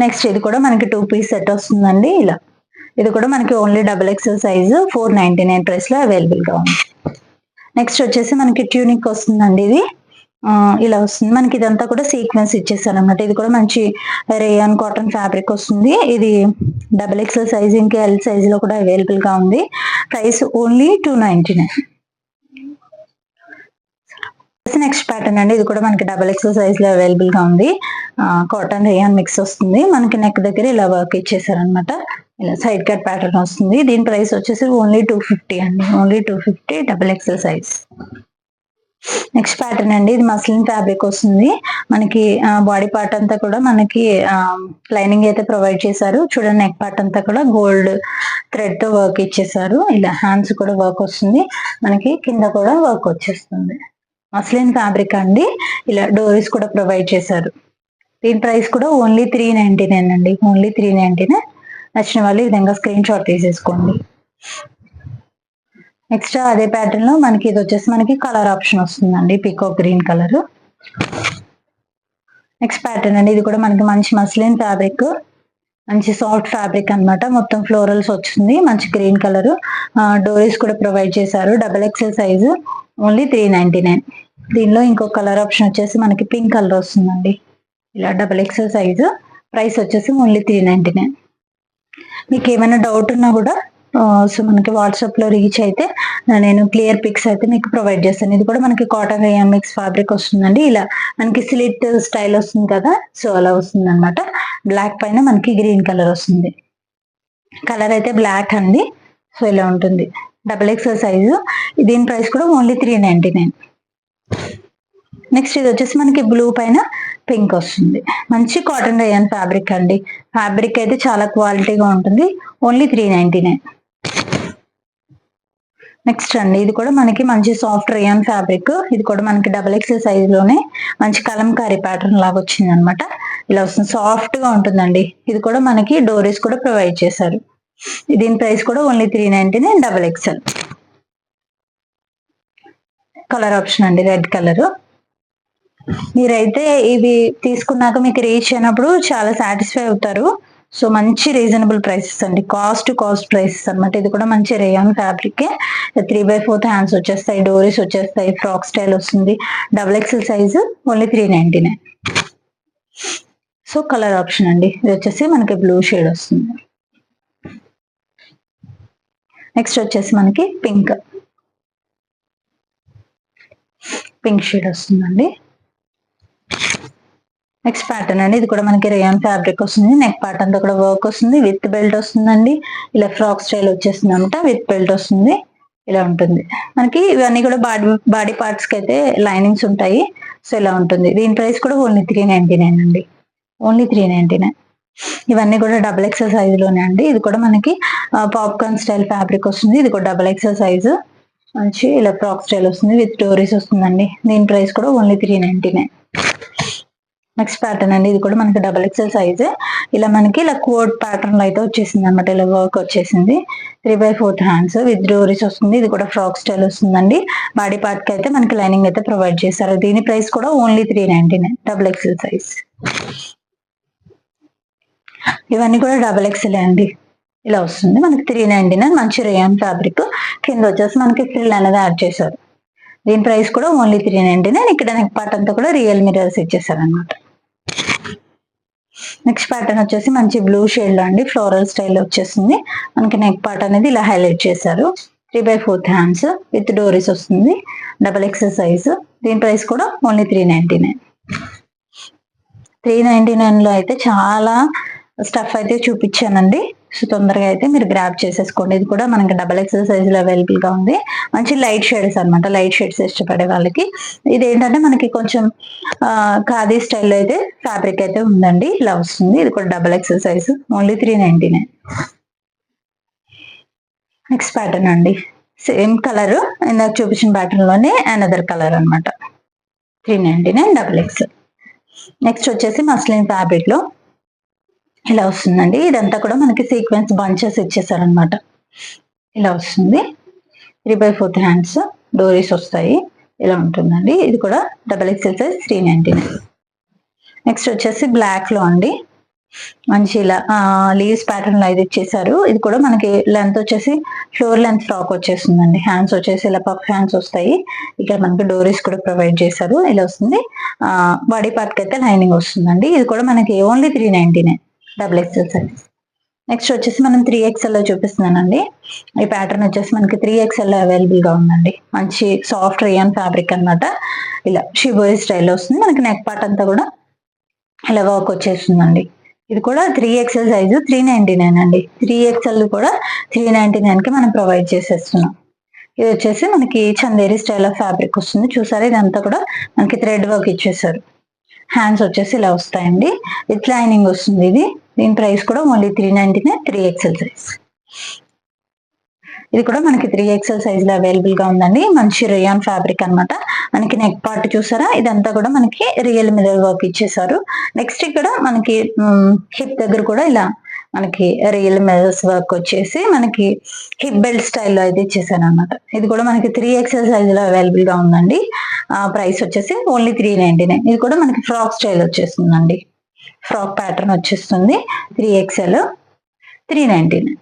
A: నెక్స్ట్ ఇది కూడా మనకి 2 పీస్ సెట్ వస్తుందండి. ఇలా ఇది కూడా మనకి only double XL size 499 price లో అవైలబుల్ గా ఉంది. నెక్స్ట్ వచ్చేసి మనకి ట్యూనిక్ వస్తుందండి. ఇది ఇలా వస్తుంది. మనకి ఇదంతా కూడా సీక్వెన్స్ ఇచ్చేసారు అనమాట. ఇది కూడా మంచి రేయాన్ కాటన్ ఫ్యాబ్రిక్ వస్తుంది. ఇది డబల్ ఎక్సెల్ సైజ్ ఇంకా ఎల్ సైజ్ లో కూడా అవైలబుల్ గా ఉంది. Price only 299. నెక్స్ట్ ప్యాటర్న్ అండి, ఇది కూడా మనకి డబల్ ఎక్సెల్ సైజ్ లో అవైలబుల్ గా ఉంది. కాటన్ రేయాన్ మిక్స్ వస్తుంది. మనకి నెక్ దగ్గర ఇలా వర్క్ ఇచ్చేసారు అనమాట. ఇలా సైడ్ కట్ ప్యాటర్న్ వస్తుంది. దీని ప్రైస్ వచ్చేసి ఓన్లీ 250 అండి. Only 250 double XL size. Next pattern అండి, ఇది మస్లిన్ ఫ్యాబ్రిక్ వస్తుంది. మనకి బాడీ పార్ట్ అంతా కూడా మనకి లైనింగ్ అయితే ప్రొవైడ్ చేశారు. చూడండి, నెక్ పార్ట్ అంతా కూడా గోల్డ్ థ్రెడ్ తో వర్క్ ఇచ్చేసారు. ఇలా హ్యాండ్స్ కూడా వర్క్ వస్తుంది. మనకి కింద కూడా వర్క్ వచ్చేస్తుంది. మస్లిన్ ఫ్యాబ్రిక్ అండి. ఇలా డోరీస్ కూడా ప్రొవైడ్ చేశారు. దీని ప్రైస్ కూడా ఓన్లీ 399 అండి. ఓన్లీ 399. నచ్చిన వాళ్ళు ఈ విధంగా స్క్రీన్ షాట్ తీసేసుకోండి. నెక్స్ట్ అదే ప్యాటర్న్ లో మనకి ఇది వచ్చేసి మనకి కలర్ ఆప్షన్ వస్తుందండి. Peacock green colour. Next pattern అండి, ఇది కూడా మనకి మంచి మస్లిన్ ఫ్యాబ్రిక్, మంచి సాఫ్ట్ ఫ్యాబ్రిక్ అన్నమాట. మొత్తం ఫ్లోరల్స్ వచ్చింది. మంచి గ్రీన్ కలర్. డోరీస్ కూడా ప్రొవైడ్ చేశారు. Double XL size only 399. దీనిలో ఇంకో కలర్ ఆప్షన్ వచ్చేసి మనకి పింక్ కలర్ వస్తుందండి. ఇలా డబల్ ఎక్సెల్ సైజు. ప్రైస్ వచ్చేసి ఓన్లీ 399. మీకు ఏమైనా డౌట్ ఉన్నా కూడా సో మనకి వాట్సాప్ లో రీచ్ అయితే నేను క్లియర్ పిక్స్ అయితే మీకు ప్రొవైడ్ చేస్తాను. ఇది కూడా మనకి కాటన్ రేయాన్ మిక్స్ ఫ్యాబ్రిక్ వస్తుందండి. ఇలా మనకి స్లిట్ స్టైల్ వస్తుంది కదా, సో అలా వస్తుంది అనమాట. బ్లాక్ పైన మనకి గ్రీన్ కలర్ వస్తుంది. కలర్ అయితే బ్లాక్ అండి. సో ఇలా ఉంటుంది. Double XL size. దీని ప్రైస్ కూడా ఓన్లీ 399. నెక్స్ట్ ఇది వచ్చేసి మనకి బ్లూ పైన పింక్ వస్తుంది. మంచి కాటన్ రేయాన్ ఫ్యాబ్రిక్ అండి. ఫ్యాబ్రిక్ అయితే చాలా క్వాలిటీగా ఉంటుంది. ఓన్లీ 399. నెక్స్ట్ అండి, ఇది కూడా మనకి మంచి సాఫ్ట్ రేయాన్ ఫ్యాబ్రిక్. ఇది కూడా మనకి డబుల్ ఎక్సెల్ సైజ్ లోనే మంచి కలంకారీ ప్యాటర్న్ లాగా వచ్చింది అనమాట. ఇలా వస్తుంది, సాఫ్ట్ గా ఉంటుందండి. ఇది కూడా మనకి డోరీస్ కూడా ప్రొవైడ్ చేశారు. దీని ప్రైస్ కూడా only 399 double XL. Colour option అండి, రెడ్ కలర్. మీరైతే ఇవి తీసుకున్నాక మీకు రీచ్ అయినప్పుడు చాలా సాటిస్ఫై అవుతారు. సో మంచి రీజనబుల్ ప్రైసెస్ అండి, కాస్ట్ ప్రైసెస్ అనమాట. ఇది కూడా మంచి రేయాన్ ఫ్యాబ్రిక్. 3/4 హ్యాండ్స్ వచ్చేస్తాయి, డోరీస్ వచ్చేస్తాయి, ఫ్రాక్ స్టైల్ వస్తుంది. Double XL size only 399. So colour option అండి, ఇది వచ్చేసి మనకి బ్లూ షేడ్ వస్తుంది. నెక్స్ట్ వచ్చేసి మనకి పింక్ షేడ్ వస్తుందండి. నెక్స్ట్ ప్యాటర్న్ అండి, ఇది కూడా మనకి రేయాన్ ఫ్యాబ్రిక్ వస్తుంది. నెక్ పార్ట్ అంతా కూడా వర్క్ వస్తుంది, విత్ బెల్ట్ వస్తుందండి. ఇలా ఫ్రాక్ స్టైల్ వచ్చేస్తుంది అనమాట, విత్ బెల్ట్ వస్తుంది. ఇలా ఉంటుంది మనకి. ఇవన్నీ కూడా బాడీ పార్ట్స్ కి అయితే లైనింగ్స్ ఉంటాయి. సో ఇలా ఉంటుంది. దీని ప్రైస్ కూడా ఓన్లీ 399 అండి, ఓన్లీ 399. ఇవన్నీ కూడా డబుల్ ఎక్సెల్ సైజ్ లోనే అండి. ఇది కూడా మనకి పాప్కార్న్ స్టైల్ ఫ్యాబ్రిక్ వస్తుంది. ఇది కూడా డబుల్ ఎక్సెల్ సైజు, మంచి ఇలా ఫ్రాక్ స్టైల్ వస్తుంది, విత్ డోరీస్ వస్తుందండి. దీని ప్రైస్ కూడా ఓన్లీ 399. నెక్స్ట్ ప్యాటర్న్ అండి, ఇది కూడా మనకి డబుల్ ఎక్సెల్ సైజ్. ఇలా మనకి ఇలా కోట్ ప్యాటర్న్ లో అయితే వచ్చేసింది అనమాట. ఇలా వర్క్ వచ్చేసింది. 3/4 హ్యాండ్స్ విత్ డోరీస్ వస్తుంది. ఇది కూడా ఫ్రాక్ స్టైల్ వస్తుందండి. బాడీ పార్ట్ కి అయితే మనకి లైనింగ్ అయితే ప్రొవైడ్ చేస్తారు. దీని ప్రైస్ కూడా ఓన్లీ 399 డబుల్ ఎక్సెల్ సైజ్. ఇవన్నీ కూడా డబుల్ ఎక్సెల్ అండి. ఇలా వస్తుంది మనకి 399. మంచి రేయాన్ ఫ్యాబ్రిక్. కింద వచ్చేసి మనకి ఫ్రిల్ అనేది యాడ్ చేశారు. దీని ప్రైస్ కూడా ఓన్లీ 399. ఇక్కడ నెక్ పార్ట్ అంతా కూడా రియల్ మిరర్స్ ఇచ్చేసారు అనమాట. నెక్స్ట్ ప్యాటర్న్ వచ్చేసి మంచి బ్లూ షేడ్ లో అండి, ఫ్లోరల్ స్టైల్ వచ్చేసింది. మనకి నెక్ పార్ట్ అనేది ఇలా హైలైట్ చేశారు. 3/4 హ్యాండ్స్ విత్ డోరీస్ వస్తుంది, డబుల్ ఎక్సెల్ సైజ్. దీని ప్రైస్ కూడా ఓన్లీ 399. 399 లో అయితే చాలా స్టఫ్ అయితే చూపించానండి. సో తొందరగా అయితే మీరు గ్రాబ్ చేసేసుకోండి. ఇది కూడా మనకి డబుల్ ఎక్సెల్ సైజ్ లో అవైలబుల్ గా ఉంది. మంచి లైట్ షేడ్స్ అనమాట, లైట్ షేడ్స్ ఇష్టపడే వాళ్ళకి. ఇది ఏంటంటే మనకి కొంచెం ఖాదీ స్టైల్లో అయితే ఫ్యాబ్రిక్ అయితే ఉందండి. ఇలా వస్తుంది. ఇది కూడా double XL size, only 399. Next pattern అండి, సేమ్ కలర్ ఇందాక చూపించిన ప్యాటర్న్ లోనే అనదర్ కలర్ అనమాట. 399 డబుల్ ఎక్సెల్. నెక్స్ట్ వచ్చేసి మస్లిన్ ఫ్యాబ్రిక్ లో ఇలా వస్తుందండి. ఇదంతా కూడా మనకి సీక్వెన్స్ బంచెస్ ఇచ్చేసారనమాట. ఇలా వస్తుంది. 3/4 హ్యాండ్స్, డోరీస్ వస్తాయి. ఇలా ఉంటుందండి. ఇది కూడా డబుల్ ఎక్సెల్ సైజ్, 399. నెక్స్ట్ వచ్చేసి బ్లాక్ లో అండి, మంచి ఇలా లీవ్స్ ప్యాటర్న్ లో అయితే ఇచ్చేసారు. ఇది కూడా మనకి లెంత్ వచ్చేసి ఫ్లోర్ లెంత్ ఫ్రాక్ వచ్చేస్తుందండి. హ్యాండ్స్ వచ్చేసి ఇలా పఫ్ హ్యాండ్స్ వస్తాయి. ఇక్కడ మనకి డోరీస్ కూడా ప్రొవైడ్ చేశారు. ఇలా వస్తుంది. బాడీ పార్ట్ కి అయితే లైనింగ్ వస్తుందండి. ఇది కూడా మనకి only 399 double XL size. Next వచ్చేసి మనం 3XL లో చూపిస్తున్నానండి. ఈ ప్యాటర్న్ వచ్చేసి మనకి 3XL లో అవైలబుల్ గా ఉందండి. మంచి సాఫ్ట్ రేయాన్ ఫ్యాబ్రిక్ అనమాట. ఇలా షిబోరి స్టైల్ వస్తుంది. మనకి నెక్ పార్ట్ అంతా కూడా ఇలా వర్క్ వచ్చేస్తుందండి. ఇది కూడా 3XL సైజు, 399 అండి. 3XL కూడా 399 కి మనం ప్రొవైడ్ చేసేస్తున్నాం. ఇది వచ్చేసి మనకి చందేరి స్టైల్ ఆఫ్ ఫ్యాబ్రిక్ వస్తుంది. చూసారా, ఇదంతా కూడా మనకి థ్రెడ్ వర్క్ ఇచ్చేసారు. హ్యాండ్స్ వచ్చేసి ఇలా వస్తాయండి, విత్ లైనింగ్ వస్తుంది. ఇది దీని ప్రైస్ కూడా ఓన్లీ 399 3XL సైజ్. ఇది కూడా మనకి 3XL సైజ్ లో అవైలబుల్ గా ఉందండి. మంచి రేయాన్ ఫ్యాబ్రిక్ అనమాట. మనకి నెక్ పార్ట్ చూసారా, ఇదంతా కూడా మనకి రియల్ మిర్రర్ వర్క్ ఇచ్చేసారు. నెక్స్ట్ ఇక్కడ మనకి హిప్ దగ్గర కూడా ఇలా మనకి రియల్ మిర్రర్స్ వర్క్ వచ్చేసి మనకి హిప్ బెల్ట్ స్టైల్లో అయితే ఇచ్చేసాను అనమాట. ఇది కూడా మనకి 3XL సైజ్ లో అవైలబుల్ గా ఉందండి. ప్రైస్ వచ్చేసి ఓన్లీ 399. ఇది కూడా మనకి ఫ్రాక్ స్టైల్ వచ్చేస్తుందండి. ఫ్రాక్ ప్యాటర్న్ వచ్చేస్తుంది. 3XL 399.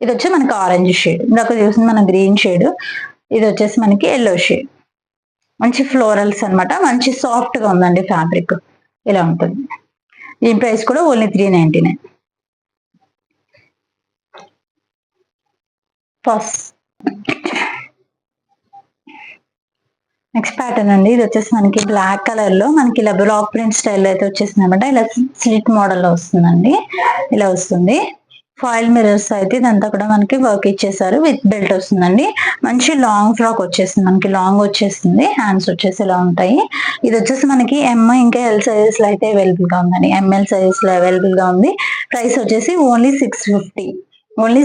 A: ఇది వచ్చి మనకి ఆరెంజ్ షేడ్, ఇందాక చూసింది మన గ్రీన్ షేడ్. ఇది వచ్చేసి మనకి ఎల్లో షేడ్. మంచి ఫ్లోరల్స్ అనమాట. మంచి సాఫ్ట్ గా ఉందండి ఫ్యాబ్రిక్. ఇలా ఉంటుంది. దీని ప్రైస్ కూడా ఓన్లీ 399. ఫస్ట్ నెక్స్ట్ ప్యాటర్న్ అండి, ఇది వచ్చేసి మనకి బ్లాక్ కలర్ లో మనకి ఇలా బ్లాక్ ప్రింట్ స్టైల్ అయితే వచ్చేసింది అనమాట. ఇలా స్లిట్ మోడల్ లో వస్తుందండి. ఇలా వస్తుంది. ఫాయిల్ మిర్రర్స్ అయితే ఇదంతా కూడా మనకి వర్క్ ఇచ్చేసారు. విత్ బెల్ట్ వస్తుందండి. మంచి లాంగ్ ఫ్రాక్ వచ్చేసింది. మనకి లాంగ్ వచ్చేస్తుంది. హ్యాండ్స్ వచ్చేసి ఇలా ఉంటాయి. ఇది వచ్చేసి మనకి ఇంకా ఎల్ సైజెస్ లో అయితే అవైలబుల్ గా ఉందండి. ML సైజెస్ లో అవైలబుల్ గా ఉంది. ప్రైస్ వచ్చేసి ఓన్లీ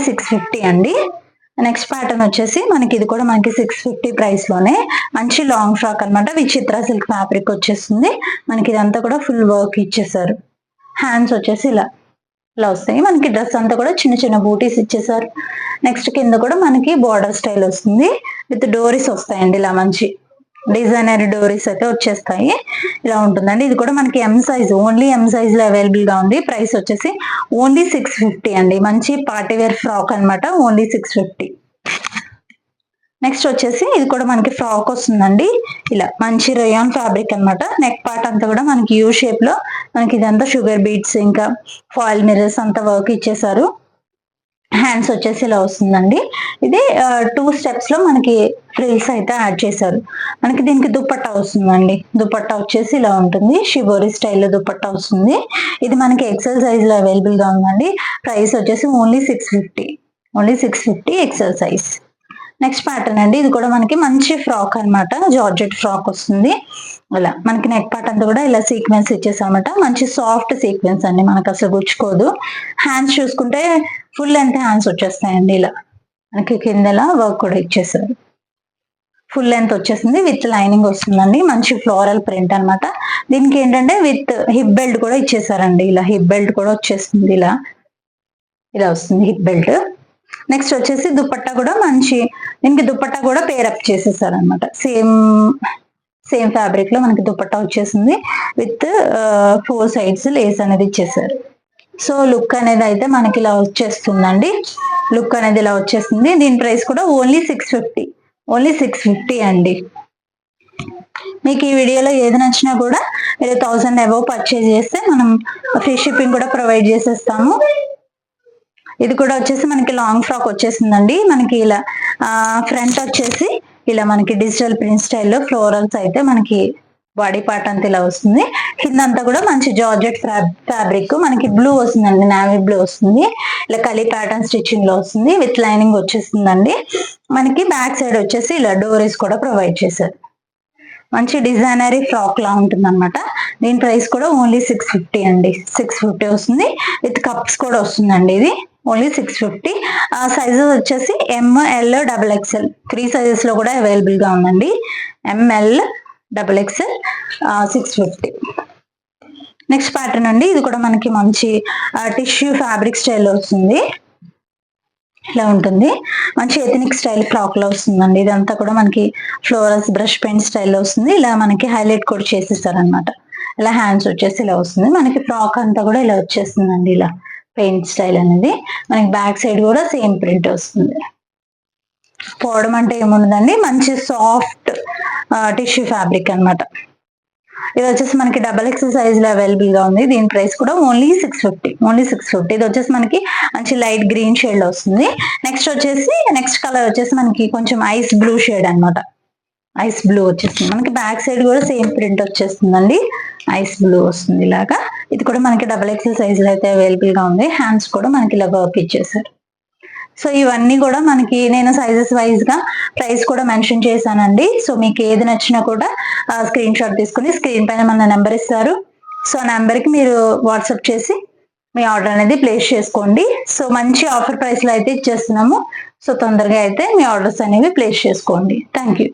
A: 650 అండి. నెక్స్ట్ ప్యాటర్న్ వచ్చేసి మనకి ఇది కూడా మనకి 650 ప్రైస్ లోనే మంచి లాంగ్ ఫ్రాక్ అన్నమాట. విచిత్ర సిల్క్ ఫ్యాబ్రిక్ వచ్చేస్తుంది. మనకి ఇదంతా కూడా ఫుల్ వర్క్ ఇచ్చేసారు. హ్యాండ్స్ వచ్చేసి ఇలా వస్తాయి. మనకి డ్రెస్ అంతా కూడా చిన్న చిన్న బూటీస్ ఇచ్చేసారు. నెక్స్ట్ కింద కూడా మనకి బార్డర్ స్టైల్ వస్తుంది. విత్ డోరీస్ వస్తాయండి. ఇలా మంచి డిజైనర్ డోరీస్ అయితే వచ్చేస్తాయి. ఇలా ఉంటుందండి. ఇది కూడా మనకి M size, only M size లో అవైలబుల్ గా ఉంది. ప్రైస్ వచ్చేసి ఓన్లీ 650 అండి. మంచి పార్టీ వేర్ ఫ్రాక్ అన్నమాట. ఓన్లీ 650. నెక్స్ట్ వచ్చేసి ఇది కూడా మనకి ఫ్రాక్ వస్తుందండి. ఇలా మంచి రేయాన్ ఫ్యాబ్రిక్ అన్నమాట. నెక్ పార్ట్ అంతా కూడా మనకి యూ షేప్ లో మనకి ఇదంతా షుగర్ బీడ్స్ ఇంకా ఫాయిల్ మిర్రర్స్ అంతా వర్క్ ఇచ్చేసారు. హ్యాండ్స్ వచ్చేసి ఇలా వస్తుందండి. ఇది 2 స్టెప్స్ లో మనకి ఫ్రిల్స్ అయితే యాడ్ చేశారు. మనకి దీనికి దుపట్టా వస్తుందండి. దుపట్టా వచ్చేసి ఇలా ఉంటుంది. షిబోరి స్టైల్లో దుపట్టా వస్తుంది. ఇది మనకి ఎక్సెల్ సైజ్ లో అవైలబుల్ గా ఉందండి. ప్రైస్ వచ్చేసి only 650. Only 650 XL size. Next pattern అండి. ఇది కూడా మనకి మంచి ఫ్రాక్ అన్నమాట. జార్జెట్ ఫ్రాక్ వస్తుంది. ఇలా మనకి నెక్ పార్ట్ అంతా కూడా ఇలా సీక్వెన్స్ ఇచ్చేసామట. మంచి సాఫ్ట్ సీక్వెన్స్ అండి. మనకు అసలు గుచ్చుకోదు. హ్యాండ్స్ చూసుకుంటే ఫుల్ లెంత్ హ్యాండ్స్ వచ్చేస్తాయండి. ఇలా మనకి కిందలా వర్క్ కూడా ఇచ్చేసారు. ఫుల్ లెంత్ వచ్చేసింది. విత్ లైనింగ్ వస్తుందండి. మంచి ఫ్లోరల్ ప్రింట్ అన్నమాట. దీనికి ఏంటంటే విత్ హిప్ బెల్ట్ కూడా ఇచ్చేసారండి. ఇలా హిప్ బెల్ట్ కూడా వచ్చేస్తుంది. ఇలా వస్తుంది హిప్ బెల్ట్. నెక్స్ట్ వచ్చేసి దుపట్టా కూడా మంచి, దీనికి దుపట్టా కూడా పేరప్ చేసేసారు అనమాట. సేమ్ ఫ్యాబ్రిక్ లో మనకి దుపట్టా వచ్చేసింది. విత్ 4 సైడ్స్ లేస్ అనేది ఇచ్చేసారు. సో లుక్ అనేది అయితే మనకి ఇలా వచ్చేస్తుందండి. లుక్ అనేది ఇలా వచ్చేస్తుంది. దీని ప్రైస్ కూడా ఓన్లీ 650. ఓన్లీ 650 అండి. మీకు ఈ వీడియోలో ఏది నచ్చినా కూడా మీరు 1000 అబౌవ్ పర్చేజ్ చేస్తే మనం ఫ్రీ షిప్పింగ్ కూడా ప్రొవైడ్ చేసేస్తాము. ఇది కూడా వచ్చేసి మనకి లాంగ్ ఫ్రాక్ వచ్చేసిందండి. మనకి ఇలా ఫ్రంట్ వచ్చేసి ఇలా మనకి డిజిటల్ ప్రింట్ స్టైల్లో ఫ్లోరల్స్ అయితే మనకి బాడీ పార్ట్ అంతా ఇలా వస్తుంది. కిందంతా కూడా మంచి జార్జెట్ ఫ్యాబ్రిక్ మనకి బ్లూ వస్తుందండి. నావీ బ్లూ వస్తుంది. ఇలా కలీ ప్యాటర్న్ స్టిచ్చింగ్ లో వస్తుంది. విత్ లైనింగ్ వచ్చేస్తుందండి. మనకి బ్యాక్ సైడ్ వచ్చేసి ఇలా డోరీస్ కూడా ప్రొవైడ్ చేశారు. మంచి డిజైనరీ ఫ్రాక్ లా ఉంటుంది అనమాట. దీని ప్రైస్ కూడా ఓన్లీ 650 అండి. 650 వస్తుంది. విత్ కప్స్ కూడా వస్తుందండి. ఇది ఓన్లీ 650. సైజెస్ వచ్చేసి ML XXL 3 సైజెస్ లో కూడా అవైలబుల్ గా ఉందండి. ML XXL 650. నెక్స్ట్ ప్యాటర్న్ అండి. ఇది కూడా మనకి మంచి టిష్యూ ఫ్యాబ్రిక్ స్టైల్ వస్తుంది. ఇలా ఉంటుంది. మంచి ఎథనిక్ స్టైల్ ఫ్రాక్ లో వస్తుందండి. ఇదంతా కూడా మనకి ఫ్లోరల్స్ బ్రష్ పెయింట్ స్టైల్లో వస్తుంది. ఇలా మనకి హైలైట్ కూడా చేసేసారు అనమాట. ఇలా హ్యాండ్స్ వచ్చేసి ఇలా వస్తుంది. మనకి ఫ్రాక్ అంతా కూడా ఇలా వచ్చేస్తుందండి. ఇలా పెయింట్ స్టైల్ అనేది మనకి బ్యాక్ సైడ్ కూడా సేమ్ ప్రింట్ వస్తుంది. పోవడం అంటే ఏముండదండి. మంచి సాఫ్ట్ టిష్యూ ఫ్యాబ్రిక్ అన్నమాట. ఇది వచ్చేసి మనకి XXL సైజ్ లో అవైలబుల్ గా ఉంది. దీని ప్రైస్ కూడా ఓన్లీ 650. ఓన్లీ 650. ఇది వచ్చేసి మనకి మంచి లైట్ గ్రీన్ షేడ్ లో వస్తుంది. నెక్స్ట్ కలర్ వచ్చేసి మనకి కొంచెం ఐస్ బ్లూ షేడ్ అన్నమాట. ఐస్ బ్లూ వచ్చేస్తుంది. మనకి బ్యాక్ సైడ్ కూడా సేమ్ ప్రింట్ వచ్చేస్తుందండి. ఐస్ బ్లూ వస్తుంది ఇలాగా. ఇది కూడా మనకి XXL సైజ్ లో అయితే అవైలబుల్ గా ఉంది. హ్యాండ్స్ కూడా మనకి ఇలా వర్క్ ఇచ్చేసారు. సో ఇవన్నీ కూడా మనకి నేను సైజెస్ వైజ్ గా ప్రైస్ కూడా మెన్షన్ చేశానండి. సో మీకు ఏది నచ్చినా కూడా స్క్రీన్ షాట్ తీసుకుని స్క్రీన్ పైన మన నెంబర్ ఇస్తారు. సో ఆ నెంబర్ కి మీరు వాట్సాప్ చేసి మీ ఆర్డర్ అనేది ప్లేస్ చేసుకోండి. సో మంచి ఆఫర్ ప్రైస్ లో అయితే ఇచ్చేస్తున్నాము. సో తొందరగా అయితే మీ ఆర్డర్స్ అనేవి ప్లేస్ చేసుకోండి. Thank you.